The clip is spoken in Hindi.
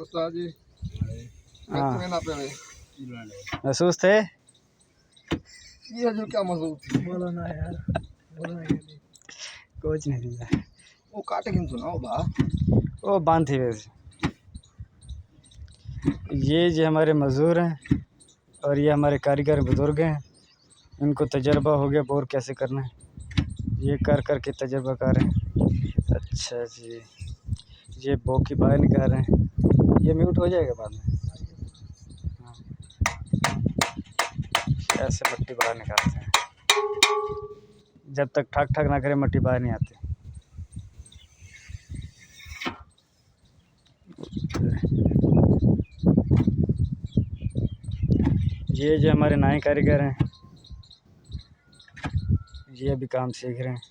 उस्ताद जी हाँ ना पे महसूस थे। ये जो क्या मजबूत थी बोलो ना यार बोलो ना कुछ नहीं दिया वो काटे किन सुनाओ बा वो बांध थी वैसे। ये जो हमारे मज़दूर हैं और ये हमारे कारीगर बुज़ुर्ग हैं, इनको तजर्बा हो गया बोर कैसे करना है, ये कर कर के तजर्बाकार हैं। अच्छा जी, ये बो की बाहर निकाल रहे हैं, ये म्यूट हो जाएगा बाद में। हाँ, ऐसे मट्टी बाहर निकालते हैं, जब तक ठक ठक ना करे मट्टी बाहर नहीं आती। ये जो हमारे नए कारीगर हैं, ये अभी काम सीख रहे हैं।